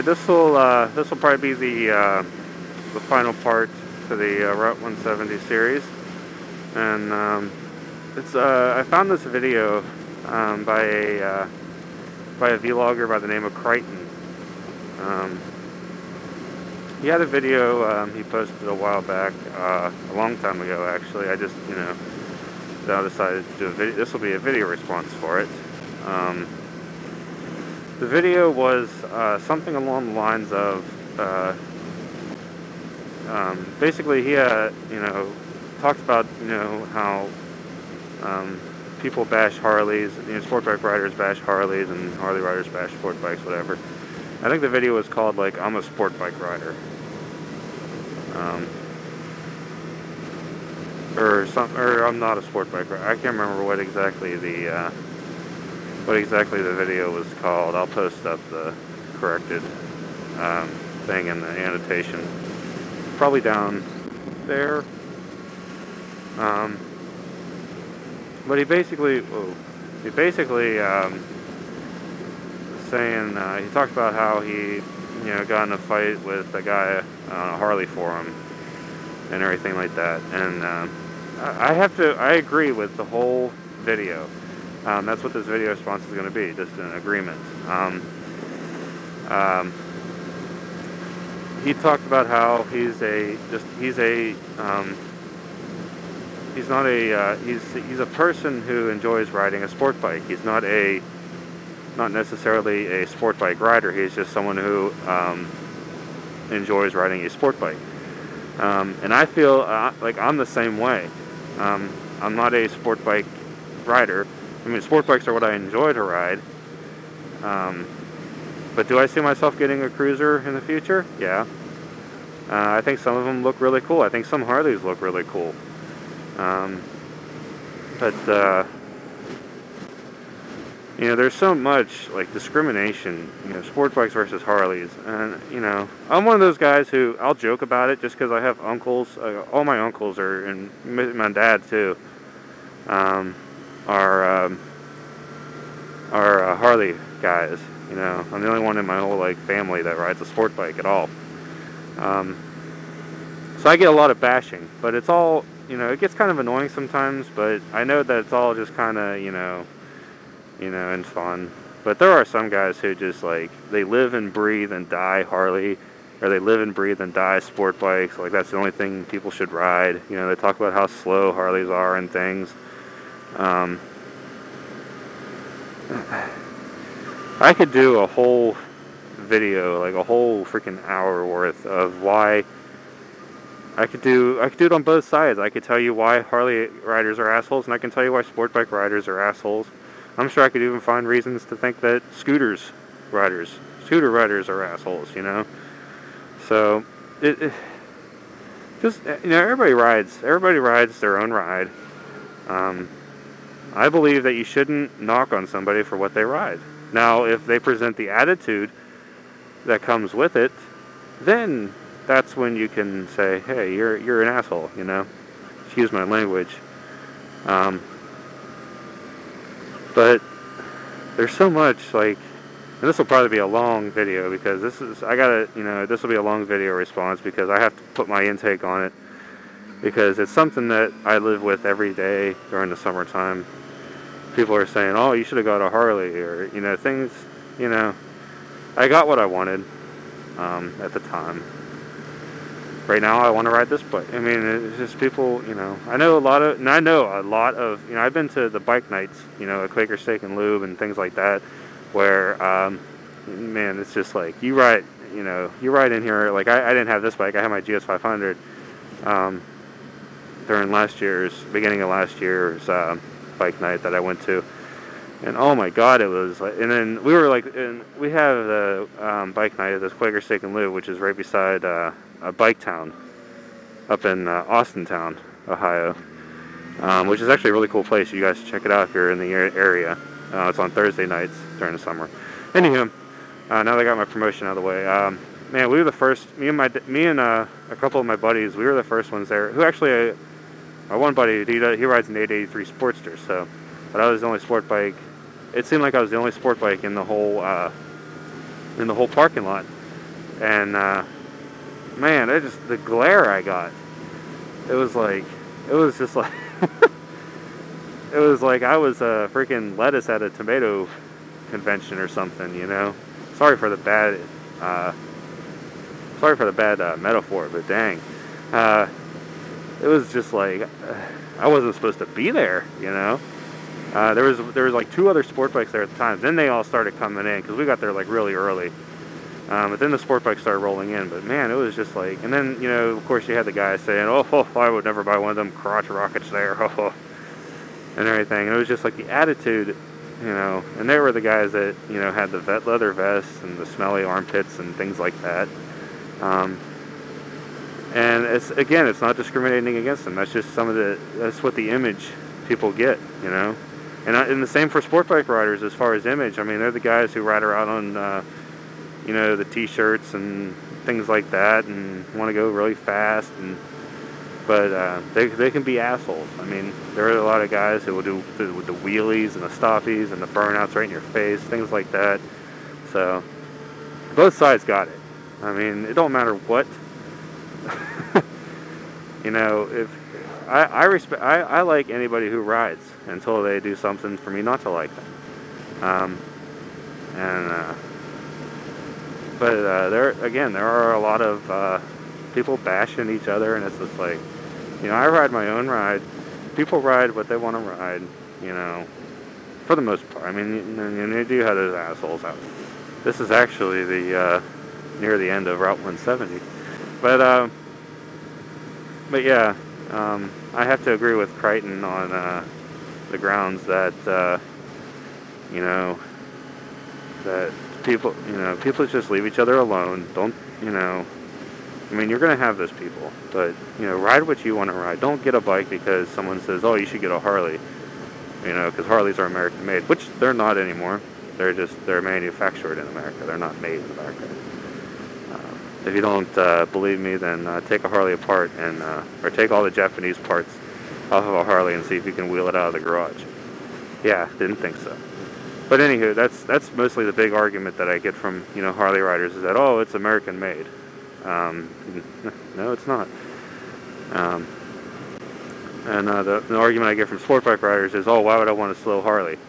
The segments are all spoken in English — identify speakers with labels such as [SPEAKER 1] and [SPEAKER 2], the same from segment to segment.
[SPEAKER 1] right, this will probably be the final part to the Route 170 series, and it's I found this video by a vlogger by the name of Kryten. He had a video he posted a while back, a long time ago actually. I just now decided to do a video. This will be a video response for it. The video was something along the lines of basically he talked about how people bash Harleys, sport bike riders bash Harleys and Harley riders bash sport bikes, whatever. I think the video was called like "I'm a sport bike rider," or "I'm not a sport bike rider." I can't remember what exactly the video was called. I'll post up the corrected thing in the annotation, probably down there. But he basically saying he talked about how he got in a fight with a guy on a Harley forum and everything like that, and I agree with the whole video. That's what this video response is going to be, just an agreement. He talked about how he's a person who enjoys riding a sport bike. He's not necessarily a sport bike rider. He's just someone who enjoys riding a sport bike. And I feel like I'm the same way. I'm not a sport bike rider. I mean, sport bikes are what I enjoy to ride. But do I see myself getting a cruiser in the future? Yeah. I think some of them look really cool. I think some Harleys look really cool. There's so much like discrimination, sport bikes versus Harleys, and I'm one of those guys who I'll joke about it just because I have uncles. All my uncles are, and my dad too, are Harley guys. I'm the only one in my whole family that rides a sport bike at all. So I get a lot of bashing, but it's all it gets kind of annoying sometimes. But I know that it's all just kind of and fun. But there are some guys who just they live and breathe and die Harley, or they live and breathe and die sport bikes. Like that's the only thing people should ride. They talk about how slow Harleys are and things. I could do a whole video, like a whole freaking hour worth of why. I could do it on both sides. I could tell you why Harley riders are assholes, and I can tell you why sport bike riders are assholes. I'm sure I could even find reasons to think that scooter riders are assholes. So just everybody rides their own ride. I believe that you shouldn't knock on somebody for what they ride. Now, if they present the attitude that comes with it, then that's when you can say, hey, you're an asshole, Excuse my language. But there's so much, and this will probably be a long video because this will be a long video response because I have to put my intake on it because it's something that I live with every day during the summertime. People are saying, oh, you should have got a Harley, or, things, I got what I wanted at the time. Right now, I want to ride this bike. I mean, it's just people, I know a lot of, I've been to the bike nights, at Quaker Steak and Lube and things like that, where, man, it's just you ride in here, I didn't have this bike, I had my GS500, during beginning of last year's, bike night that I went to, and oh my god, it was and then we were we have the bike night at this Quaker Steak and Lube, which is right beside a bike town up in Austintown, Ohio, which is actually a really cool place. You guys should check it out if you're in the area. It's on Thursday nights during the summer. Anywho, now that I got my promotion out of the way, man, we were the first. Me and a couple of my buddies, we were the first ones there. Who actually, my one buddy, he rides an 883 Sportster. So, but I was the only sport bike. It seemed like I was the only sport bike in the whole parking lot. And man, the glare I got. It was just like it was like I was freaking lettuce at a tomato convention or something, you know. Sorry for the bad metaphor, but dang, it was just like I wasn't supposed to be there, you know. There was like 2 other sport bikes there at the time. Then they all started coming in because we got there like really early. But then the sport bikes started rolling in. But man, it was just like, and then, you know, of course you had the guys saying, oh, I would never buy one of them crotch rockets there, and everything. And it was just like the attitude, you know. And they were the guys that, you know, had the leather vests and the smelly armpits and things like that. And it's not discriminating against them. That's just that's what the image people get, you know. And the same for sport bike riders as far as image. I mean, they're the guys who ride around on, you know, the t-shirts and things like that, and want to go really fast, but they can be assholes. I mean, there are a lot of guys who will do with the wheelies and the stoppies and the burnouts right in your face, things like that. So both sides got it. I mean, it don't matter what. You know, if I like anybody who rides until they do something for me not to like them. But there are a lot of people bashing each other, and it's just like, you know, I ride my own ride. People ride what they want to ride, you know, for the most part. I mean, you do have those assholes out. This is actually the near the end of Route 170, but yeah, I have to agree with Kryten on the grounds that you know, that people just leave each other alone. Don't, you know, I mean, you're going to have those people, but, you know, ride what you want to ride. Don't get a bike because someone says, oh, you should get a Harley, you know, because Harleys are American made, which they're not anymore. They're manufactured in America. They're not made in America. If you don't believe me, then take a Harley apart or take all the Japanese parts off of a Harley and see if you can wheel it out of the garage. Yeah, didn't think so. But anywho, that's mostly the big argument that I get from, you know, Harley riders is that, oh, it's American made. No, it's not. And the argument I get from sport bike riders is, oh, why would I want a slow Harley?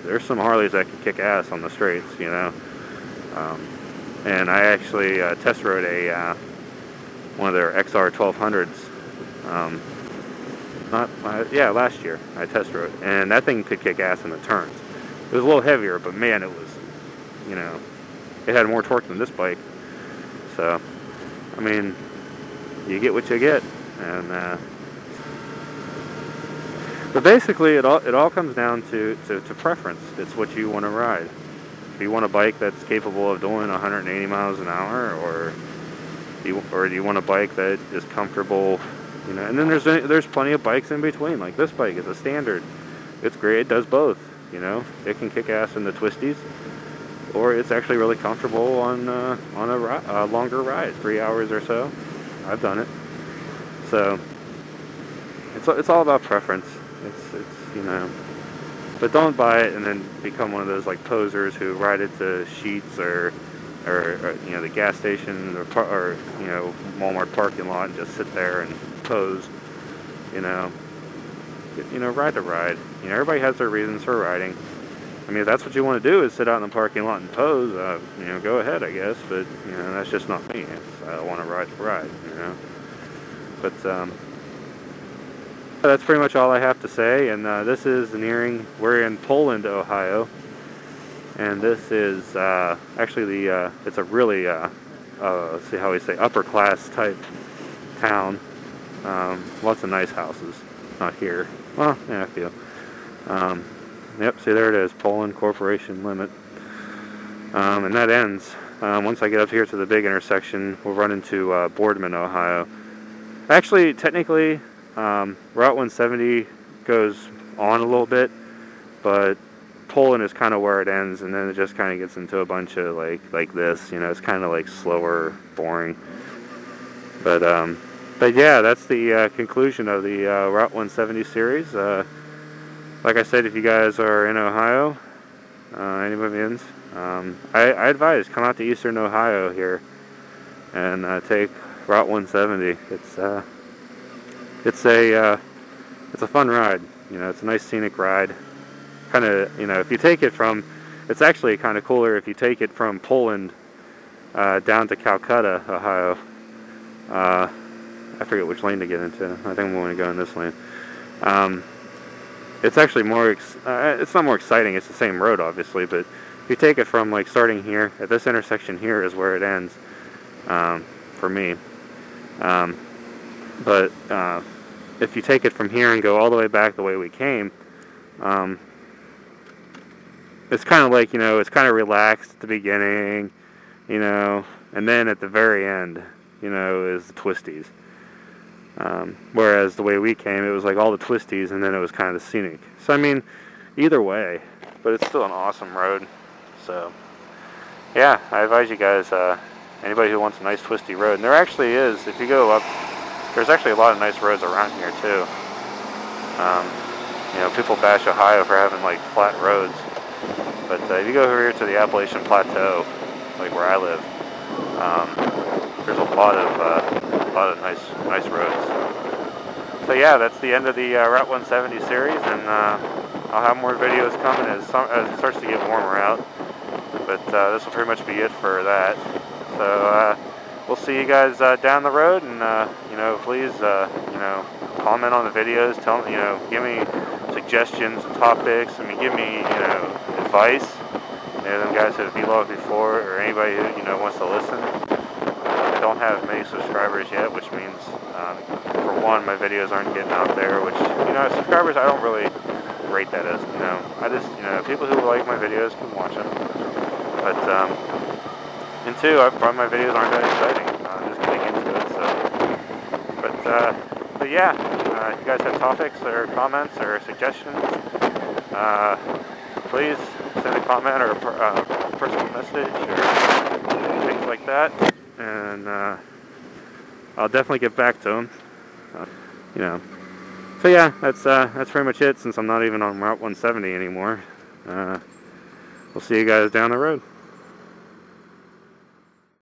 [SPEAKER 1] There's some Harleys that can kick ass on the straights, you know. And I actually test rode one of their XR 1200s. Last year I test rode, and that thing could kick ass in the turns. It was a little heavier, but man, it was, you know, it had more torque than this bike. So, I mean, you get what you get, and but basically, it all comes down to preference. It's what you want to ride. If you want a bike that's capable of doing 180 miles an hour, or do you want a bike that is comfortable, you know? And then there's plenty of bikes in between. Like this bike is a standard. It's great. It does both. You know, it can kick ass in the twisties, or it's actually really comfortable on a longer ride, 3 hours or so. I've done it. So it's all about preference. It's you know, but don't buy it and then become one of those like posers who ride it to Sheetz or you know, the gas station or you know, Walmart parking lot and just sit there and pose. You know, ride to ride. You know, everybody has their reasons for riding. I mean, if that's what you want to do, is sit out in the parking lot and pose, you know, go ahead, I guess. But, you know, that's just not me. I want to ride, you know. But, that's pretty much all I have to say. And this is we're in Poland, Ohio. And this is actually it's a really, let's see how we say, upper class type town. Lots of nice houses. Not here. Well, yeah, a few. Yep, see, there it is, Poland Corporation Limit. And that ends. Once I get up here to the big intersection, we'll run into Boardman, Ohio. Actually, technically, Route 170 goes on a little bit, but Poland is kind of where it ends, and then it just kind of gets into a bunch of like this, you know, it's kind of like slower, boring. But yeah, that's the conclusion of the Route 170 series. Like I said, if you guys are in Ohio, anybody I advise, come out to Eastern Ohio here and take Route 170. It's a fun ride. You know, it's a nice scenic ride. Kind of, you know, if you take it from, it's actually kind of cooler if you take it from Poland down to Calcutta, Ohio. I forget which lane to get into. I think I'm going to go in this lane. It's actually more, it's not more exciting, it's the same road obviously, but if you take it from like starting here, at this intersection here is where it ends, for me. But if you take it from here and go all the way back the way we came, it's kind of like, you know, it's kind of relaxed at the beginning, you know, and then at the very end, you know, is the twisties. Whereas the way we came, it was like all the twisties and then it was kind of the scenic. So I mean, either way, but it's still an awesome road. So yeah, I advise you guys, anybody who wants a nice twisty road, and there actually is, if you go up, there's actually a lot of nice roads around here too. You know, people bash Ohio for having like flat roads, but if you go over here to the Appalachian Plateau, like where I live, there's a lot of nice roads. So yeah, that's the end of the Route 170 series, and I'll have more videos coming as it starts to get warmer out. But this will pretty much be it for that. So we'll see you guys down the road, and you know, please you know, comment on the videos. Tell, you know, give me suggestions and topics. I mean, give me, you know, advice. You know, them guys that have vlogged before, or anybody who, you know, wants to listen. I don't have many subscribers yet, which means, for one, my videos aren't getting out there, which, you know, subscribers, I don't really rate that as, you know, I just, you know, people who like my videos can watch them, but, and two, my videos aren't that exciting. I'm just getting into it, so, but yeah, if you guys have topics or comments or suggestions, please send a comment or a personal message or things like that, and I'll definitely get back to them. You know, so yeah, that's pretty much it. Since I'm not even on Route 170 anymore, we'll see you guys down the road.